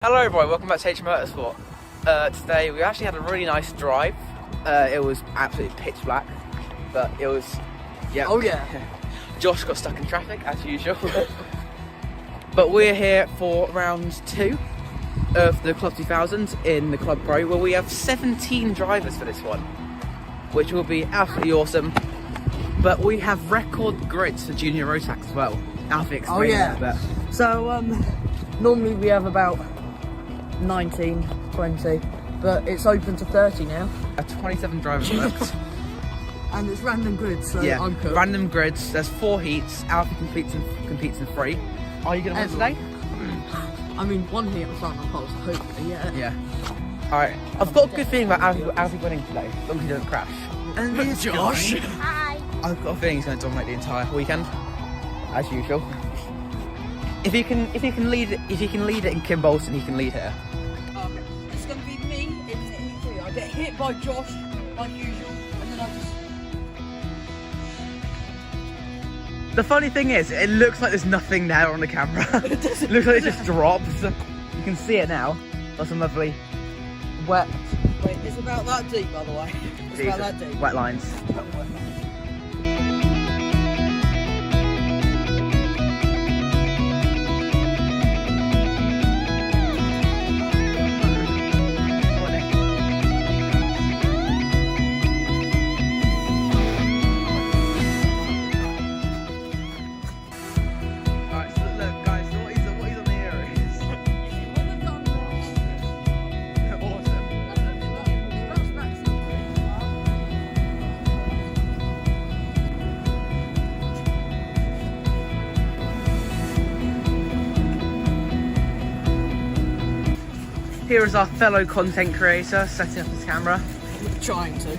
Hello everyone, welcome back to Motorsport. Today we actually had a really nice drive. It was absolutely pitch black, but it was, yeah. Oh yeah. Josh got stuck in traffic as usual. But we're here for round 2 of the Club 2000 in the Club Pro, where we have 17 drivers for this one, which will be absolutely awesome. But we have record grids for junior road tax as well. Alfie explained that. But So normally we have about 19, 20, but it's open to 30 now. 27 drivers left. And it's random grids, so Yeah, I'm cooked. random grids. There's 4 heats. Alfie competes in 3. Are you gonna win today? I mean, one heat at the front of the pole, so hopefully, yeah. Yeah. All right. I've got a good feeling about Alfie winning today, as long as he doesn't crash. And here's Josh. Hi. I've got a feeling he's going to dominate the entire weekend, as usual. If he can lead it in Kim Bolton, he can lead here. It's going to be me in heat 3. I get hit by Josh, like usual, and then I just... The funny thing is, it looks like there's nothing there on the camera. It doesn't. It looks like it just dropped. You can see it now. That's some lovely wet. Wait, it's about that deep, by the way. It's about that deep. Wet lines. Here is our fellow content creator setting up his camera. I'm trying to.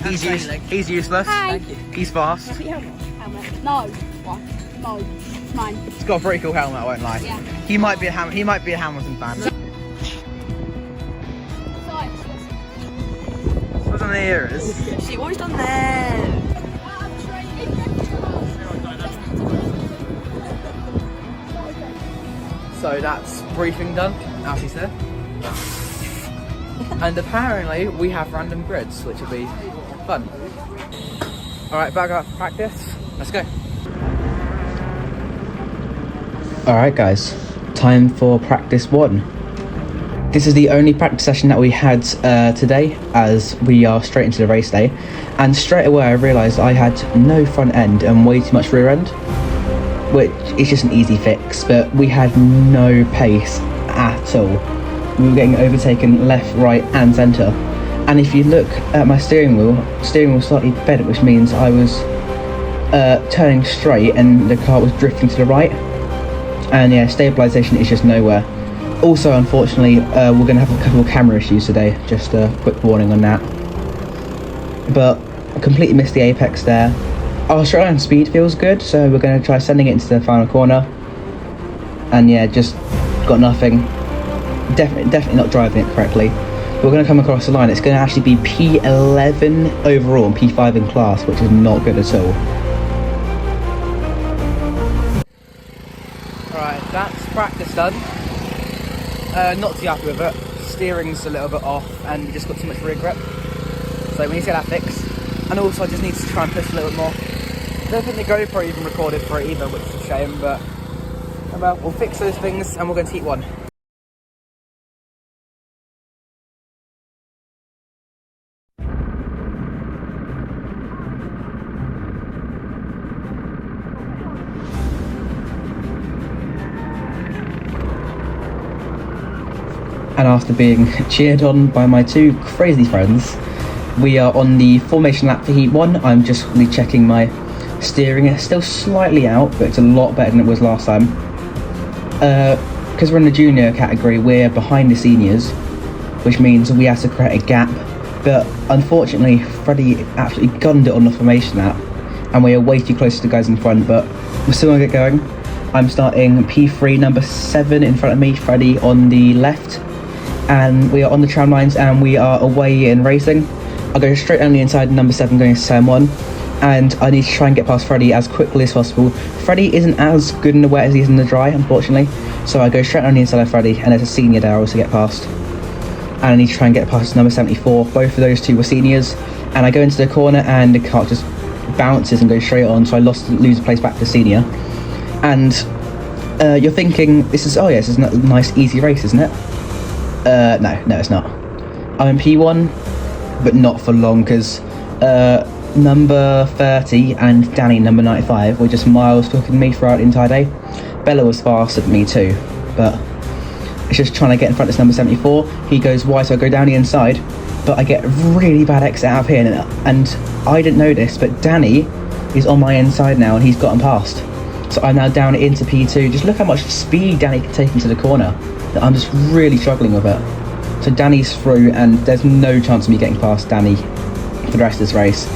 He's useless. Hi. Thank you. He's fast. Helmet. No. What? No. It's mine. He's got a pretty cool helmet, I won't lie. Yeah. He might be a Hamilton fan. What's on the ears? See what he's done there. So that's briefing done, as he said. And apparently we have random grids, which will be fun. Alright, back up practice. Let's go. Alright guys, time for practice 1. This is the only practice session that we had today, as we are straight into the race day. And straight away I realised I had no front end and way too much rear end, which is just an easy fix, but we had no pace at all. We were getting overtaken left, right and centre. And if you look at my steering wheel slightly bent, which means I was turning straight and the car was drifting to the right. And yeah, stabilisation is just nowhere. Also, unfortunately, we're going to have a couple of camera issues today, just a quick warning on that. But I completely missed the apex there. Our straight line speed feels good, so we're going to try sending it into the final corner. And yeah, just got nothing. Definitely not driving it correctly. But we're going to come across the line. It's going to actually be P11 overall and P5 in class, which is not good at all. Alright, that's practice done. Not too happy with it. Steering's a little bit off and we just got too much rear grip. So we need to get that fixed. And also I just need to try and push a little bit more. I don't think the GoPro even recorded for it either, which is a shame, but well, we'll fix those things and we're going to heat 1. And after being cheered on by my 2 crazy friends, we are on the formation lap for heat 1. I'm just really checking my steering. It's still slightly out, but it's a lot better than it was last time. Because we're in the junior category, we're behind the seniors, which means we have to create a gap. But unfortunately, Freddie absolutely gunned it on the formation lap, and we are way too close to the guys in front, but we're still gonna get going. I'm starting P3, number 7 in front of me, Freddie on the left. And we are on the tram lines and we are away in racing. I'll go straight only inside number 7 going to turn 1, and I need to try and get past Freddie as quickly as possible. Freddie isn't as good in the wet as he is in the dry, unfortunately, so I go straight on the inside of Freddie, and there's a senior there also to get past. And I need to try and get past number 74. Both of those two were seniors, and I go into the corner and the kart just bounces and goes straight on, so I lose the place back to senior. And you're thinking, this is a nice easy race, isn't it? No, it's not. I'm in P1, but not for long, because number 30 and Danny, number 95, were just miles quicker than me throughout the entire day. Bella was faster than me too, but it's just trying to get in front of this number 74. He goes wide, so I go down the inside, but I get a really bad exit out of here, and I didn't know this, but Danny is on my inside now, and he's gotten past. So I'm now down into P2. Just look how much speed Danny can take into the corner. I'm just really struggling with it. So Danny's through, and there's no chance of me getting past Danny for the rest of this race.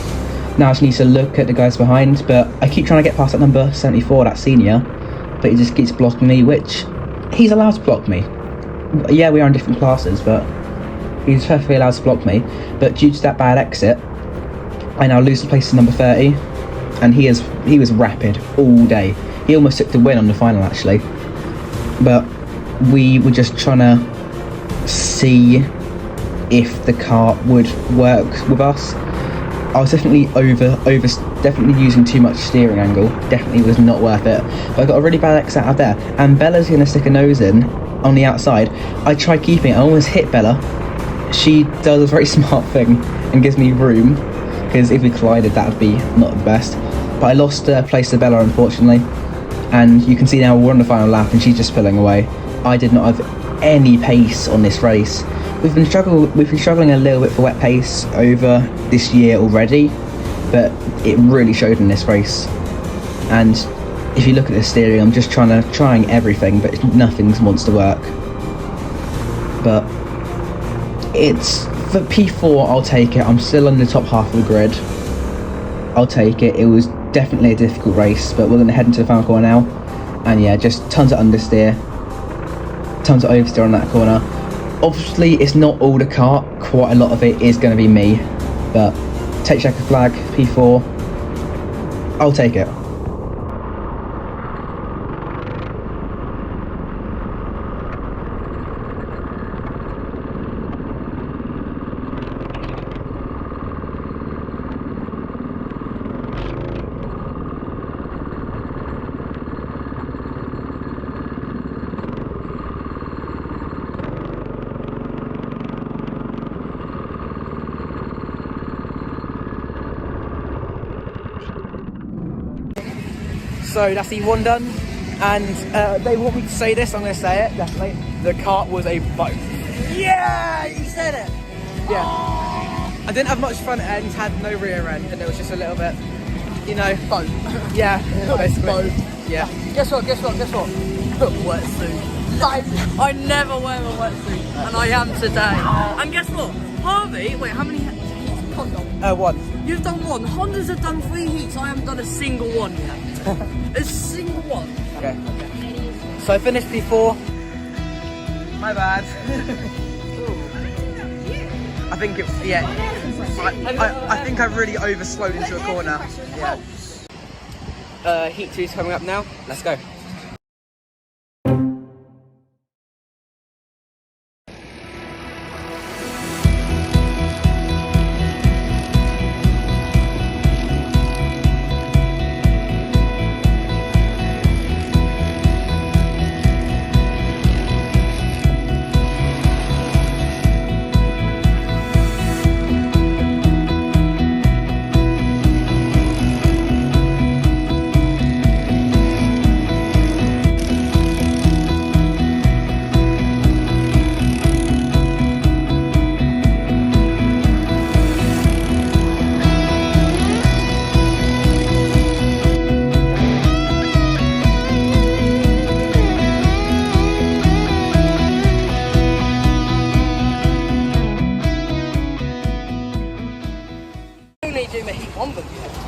Now I just need to look at the guys behind, but I keep trying to get past that number 74, that senior, but he just keeps blocking me, which he's allowed to block me. Yeah, we are in different classes, but he's perfectly allowed to block me. But due to that bad exit, I now lose the place to number 30, and he was rapid all day. He almost took the win on the final, actually. But we were just trying to see if the kart would work with us. I was definitely definitely using too much steering angle. Definitely was not worth it. But I got a really bad exit out of there, and Bella's gonna stick a nose in on the outside. I tried keeping it. I almost hit Bella. She does a very smart thing and gives me room, because if we collided, that would be not the best. But I lost place to Bella, unfortunately, and you can see now we're on the final lap, and she's just pulling away. I did not have any pace on this race. We've been struggling a little bit for wet pace over this year already, but it really showed in this race. And if you look at the steering, I'm just trying everything, but nothing wants to work. But it's for P4. I'll take it. I'm still in the top half of the grid. I'll take it. It was definitely a difficult race, but we're going to head into the final corner now. And yeah, just tons of understeer, tons of oversteer on that corner. Obviously, it's not all the kart. Quite a lot of it is going to be me. But take checker flag, P4. I'll take it. So that's E1 done, and they want me to say this, I'm going to say it, definitely. The kart was a boat. Yeah, you said it. Yeah. I didn't have much front end, had no rear end, and it was just a little bit, you know, Boat. yeah, basically. Boat. Yeah. Guess what? Wetsuit. I never wear a wetsuit, and I am today. And guess what? Harvey, wait, how many? One. You've done one. Hondas have done 3 heats. I haven't done a single one yet. A single one. Okay. So I finished P4. My bad. I think it, yeah. I think I really overslowed into a corner. Yeah. Heat 2 is coming up now. Let's go.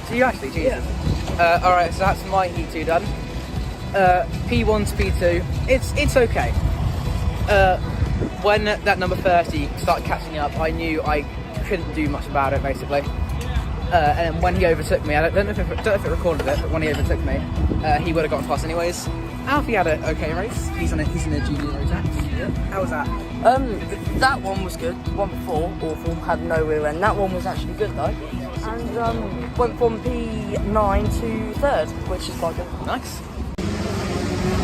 Do you actually? Jesus. Yeah. Alright, so that's my Heat 2 done. P1 to P2. It's okay. When that number 30 started catching up, I knew I couldn't do much about it, basically. and then when he overtook me, I don't know if it recorded it, but when he overtook me, he would have gotten past anyways. Alfie had an okay race. He's in a junior rotax. Yeah. How was that? That one was good. One before, awful, had no rear end. That one was actually good though. And went from P9 to 3rd, which is quite good. Nice.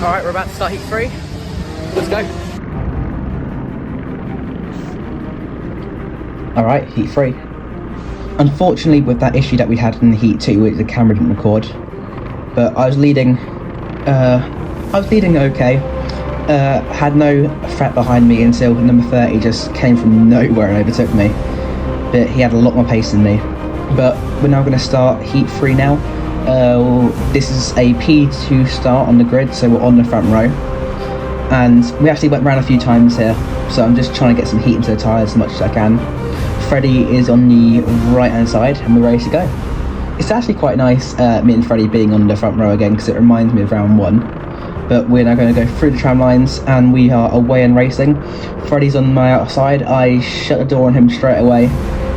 Alright, we're about to start heat 3. Let's go. Alright, heat 3. Unfortunately, with that issue that we had in the heat 2, the camera didn't record. But I was leading okay. Had no threat behind me until number 30 just came from nowhere and overtook me. But he had a lot more pace than me. But we're now going to start heat 3 now. This is a P2 start on the grid, so we're on the front row. And we actually went around a few times here, so I'm just trying to get some heat into the tyres as much as I can. Freddie is on the right hand side and we're ready to go. It's actually quite nice, me and Freddie being on the front row again, because it reminds me of round 1. But we're now going to go through the tram lines and we are away and racing. Freddie's on my outside. I shut the door on him straight away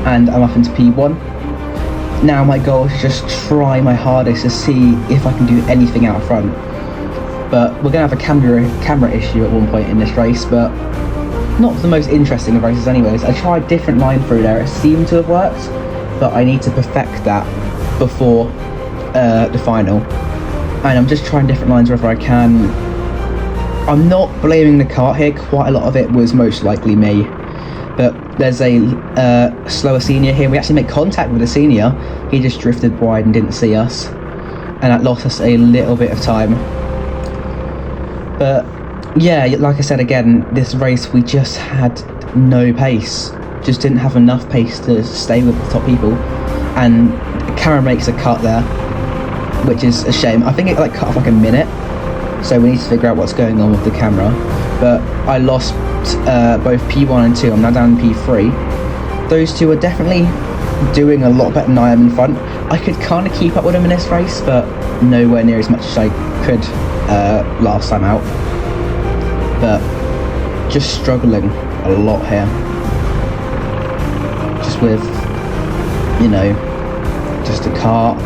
and I'm up into P1. Now my goal is to just try my hardest to see if I can do anything out front. But we're going to have a camera issue at one point in this race, but not the most interesting of races anyways. I tried a different line through there, it seemed to have worked, but I need to perfect that before the final. And I'm just trying different lines wherever I can. I'm not blaming the kart here, quite a lot of it was most likely me. But there's a slower senior here. We actually made contact with the senior. He just drifted wide and didn't see us. And that lost us a little bit of time. But yeah, like I said again, this race we just had no pace. Just didn't have enough pace to stay with the top people. And the camera makes a cut there, which is a shame. I think it cut off like a minute. So we need to figure out what's going on with the camera. But I lost both P1 and 2. I'm now down in P3. Those two are definitely doing a lot better than I am in front. I could kind of keep up with them in this race, but nowhere near as much as I could last time out. But just struggling a lot here. Just with, you know, just the kart.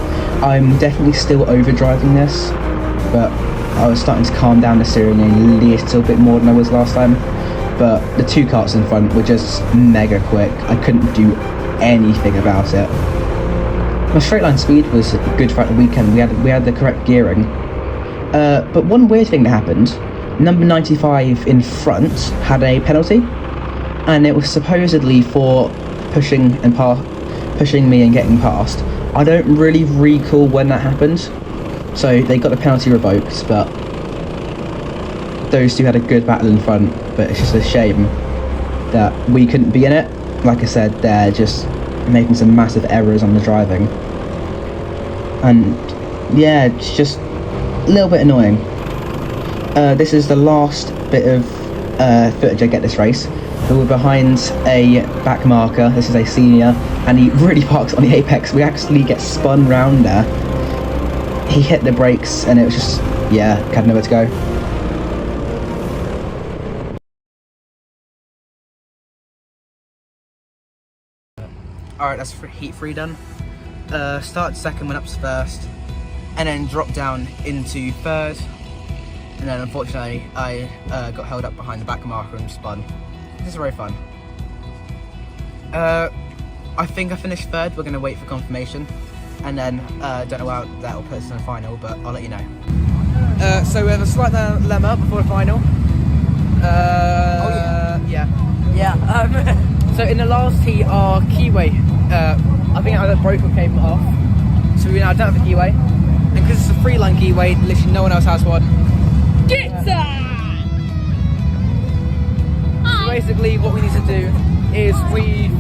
I'm definitely still overdriving this, but I was starting to calm down the steering a little bit more than I was last time. But the two karts in front were just mega quick. I couldn't do anything about it. My straight line speed was good throughout the weekend. We had the correct gearing. But one weird thing that happened, number 95 in front had a penalty, and it was supposedly for pushing me and getting past. I don't really recall when that happened, so they got the penalty revoked, but those two had a good battle in front. But it's just a shame that we couldn't be in it. Like I said, they're just making some massive errors on the driving, and yeah, it's just a little bit annoying. This is the last bit of footage I get this race. We're behind a back marker. This is a senior, and he really parks on the apex. We actually get spun round there. He hit the brakes, and it was just, yeah, had nowhere to go. Alright, that's heat 3 done. Started second, went up to first, and then dropped down into third. And then unfortunately, I got held up behind the back marker and spun. This is very fun. I think I finished third. We're going to wait for confirmation. And then, don't know how that will put us in the final, but I'll let you know. So we have a slight dilemma before the final. Yeah. So in the last heat, our keyway, I think the broker came off. So we now don't have a keyway. And because it's a free-line keyway, literally no one else has one. Get that! So basically what we need to do is we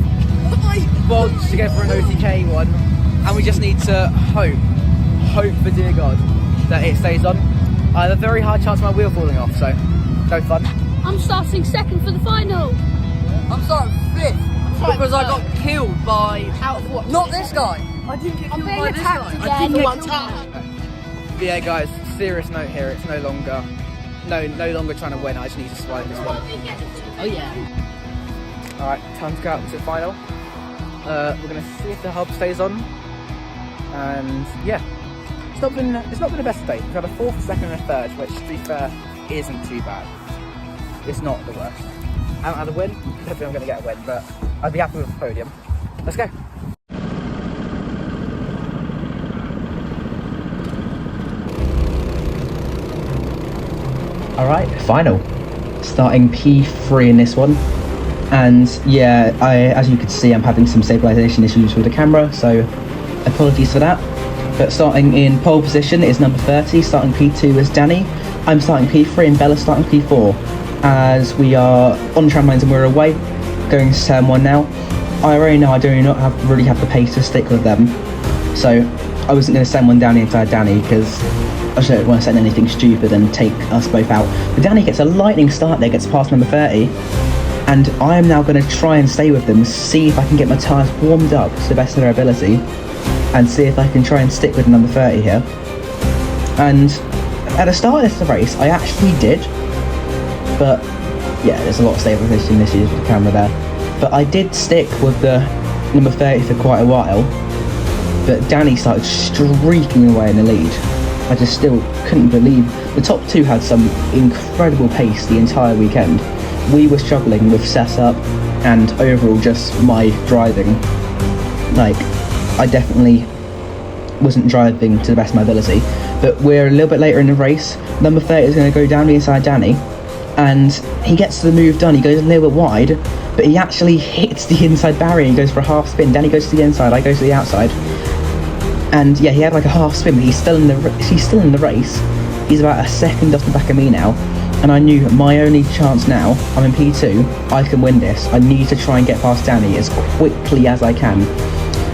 bodged together an OTK one, and we just need to hope for dear God that it stays on. I have a very hard chance of my wheel falling off, so no fun. I'm starting second for the final. I'm starting 5th because I got killed by Out of what? not this guy. I didn't get killed being by this attacked guy. again. I didn't get One killed time. by But yeah guys, serious note here, it's no longer trying to win, I just need to swipe this one. Oh yeah. Alright, time to go out to the final. We're going to see if the hub stays on, and yeah, it's not been the best day. We've had a 4th, a 2nd and a 3rd, which to be fair isn't too bad. It's not the worst. I haven't had a win, I don't think I'm going to get a win, but I'd be happy with the podium. Let's go. Alright, final. Starting P3 in this one. And yeah, as you can see, I'm having some stabilisation issues with the camera, so apologies for that. But starting in pole position is number 30, starting P2 is Danny. I'm starting P3 and Bella's starting P4. As we are on tramlines and we're away, going to turn 1 now. I already know I do not really have the pace to stick with them. So I wasn't going to send one down the inside Danny because I don't want to send anything stupid and take us both out. But Danny gets a lightning start there, gets past number 30. And I am now going to try and stay with them, see if I can get my tyres warmed up to the best of their ability, and see if I can try and stick with number 30 here. And at the start of the race, I actually did, but yeah, there's a lot of stabilisation issues with the camera there. But I did stick with the number 30 for quite a while, but Danny started streaking away in the lead. I just still couldn't believe. The top 2 had some incredible pace the entire weekend. We were struggling with setup and overall just my driving. Like, I definitely wasn't driving to the best of my ability. But we're a little bit later in the race. Number 30 is going to go down the inside Danny, and he gets the move done. He goes a little bit wide, but he actually hits the inside barrier and goes for a half spin. Danny goes to the inside, I go to the outside. And yeah, he had like a half spin, but he's still in the race. He's about a second off the back of me now. And I knew my only chance now, I'm in P2, I can win this. I need to try and get past Danny as quickly as I can.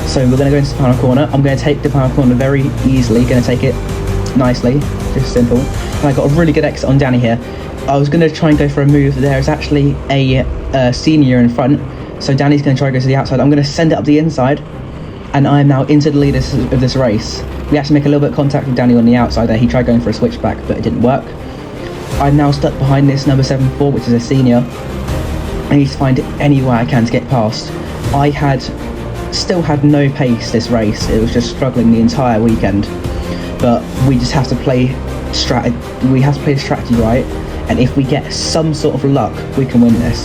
So we're going to go into the final corner. I'm going to take the final corner very easily, going to take it nicely, just simple. And I got a really good exit on Danny here. I was going to try and go for a move. There's actually a senior in front, so Danny's going to try to go to the outside. I'm going to send it up the inside, and I am now into the lead of this race. We actually make a little bit of contact with Danny on the outside there. He tried going for a switchback, but it didn't work. I'm now stuck behind this number 74, which is a senior. I need to find any way I can to get past. I still had no pace this race. It was just struggling the entire weekend. But we just have to play we have to play the strategy right, and if we get some sort of luck, we can win this.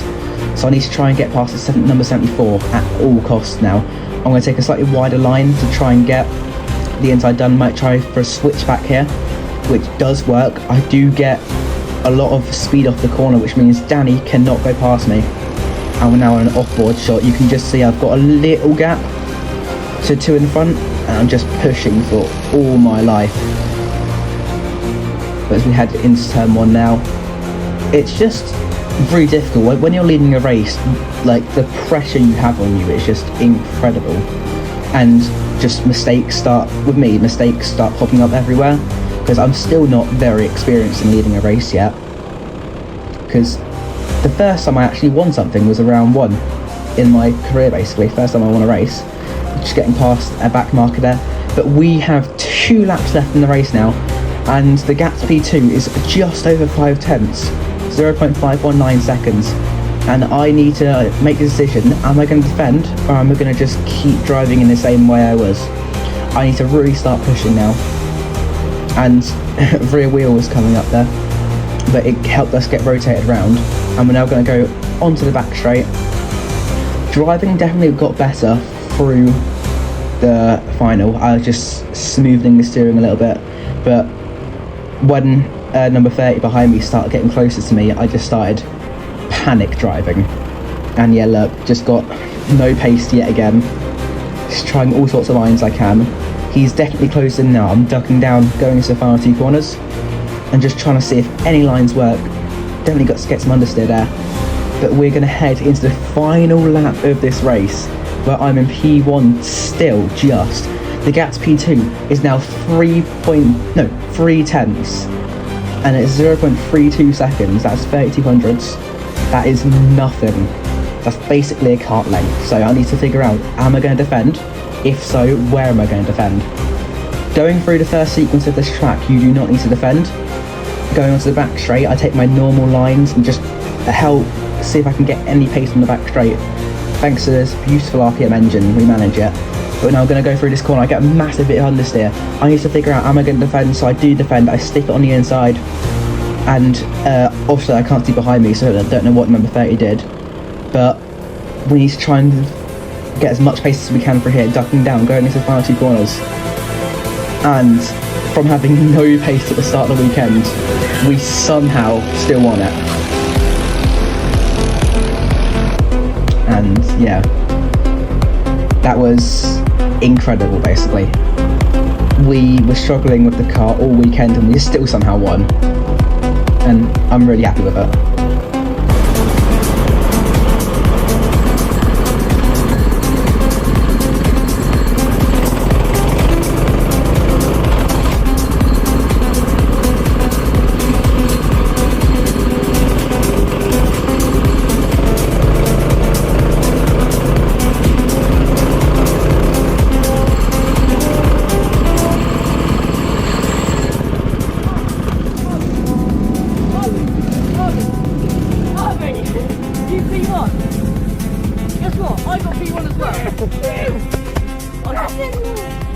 So I need to try and get past the number 74 at all costs now. I'm going to take a slightly wider line to try and get the inside done. Might try for a switchback here, which does work. I do get a lot of speed off the corner, which means Danny cannot go past me. And we're now on an off-board shot. You can just see I've got a little gap to 2 in front, and I'm just pushing for all my life. But as we head into turn 1 now, it's just very difficult. When you're leading a race, like, the pressure you have on you is just incredible. And just mistakes start popping up everywhere, because I'm still not very experienced in leading a race yet. Because the first time I actually won something was around 1 in my career, basically. First time I won a race, just getting past a back marker there. But we have 2 laps left in the race now, and the gap to P2 is just over 5 tenths, 0.519 seconds. And I need to make a decision: am I going to defend, or am I going to just keep driving in the same way I was? I need to really start pushing now. And rear wheel was coming up there, but it helped us get rotated around, and we're now going to go onto the back straight. Driving definitely got better through the final. I was just smoothing the steering a little bit, but when number 30 behind me started getting closer to me, I just started panic driving. And yeah, look, just got no pace yet again. Just trying all sorts of lines I can. He's definitely closed in now. I'm ducking down, going into the final 2 corners, and just trying to see if any lines work. Definitely got to get some understeer there. But we're going to head into the final lap of this race, where I'm in P1 still, just. The gap to P2 is now 3 tenths, and it's 0.32 seconds. That's 32 hundredths. That is nothing. That's basically a kart length. So I need to figure out, am I going to defend? If so, where am I going to defend? Going through the first sequence of this track, you do not need to defend. Going onto the back straight, I take my normal lines and just help see if I can get any pace on the back straight. Thanks to this beautiful RPM engine, we manage it. But now I'm going to go through this corner. I get a massive bit of understeer. I need to figure out, am I going to defend? So I do defend. I stick it on the inside. And obviously I can't see behind me, so I don't know what number 30 did. But we need to try and get as much pace as we can for here, ducking down, going into the final 2 corners. And from having no pace at the start of the weekend, we somehow still won it. And yeah, that was incredible basically. We were struggling with the car all weekend and we still somehow won. And I'm really happy with it. Guess what? I got P1 as well.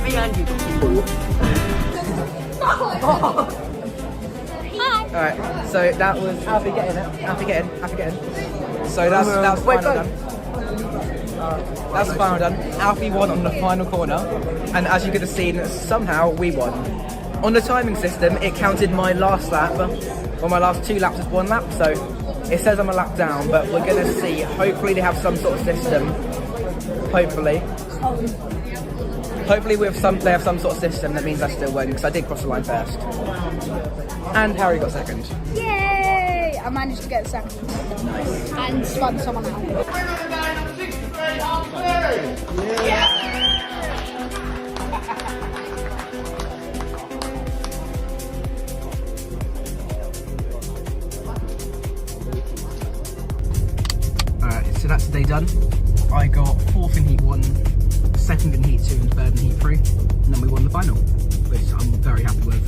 Me and you got P1. Alright, so that was Alfie getting it. Alfie getting. So that's the final done. That's the final done. Alfie won on the final corner, and as you could have seen, somehow we won. On the timing system, it counted my last lap, or my last 2 laps as 1 lap, so it says I'm a lap down, but we're going to see. Hopefully they have some sort of system. Hopefully they have some sort of system that means I still win, because I did cross the line first. And Harry got second. Yay! I managed to get second. Nice. And spun someone out. So that's the day done. I got 4th in heat 1, 2nd in heat 2 and 3rd in heat 3, and then we won the final, which I'm very happy with.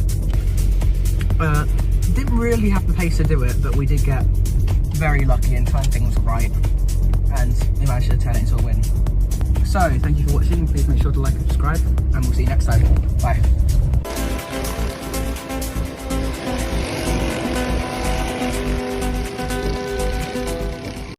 Didn't really have the pace to do it, but we did get very lucky and time things right, and we managed to turn it into a win. So thank you for watching, please make sure to like and subscribe, and we'll see you next time. Bye.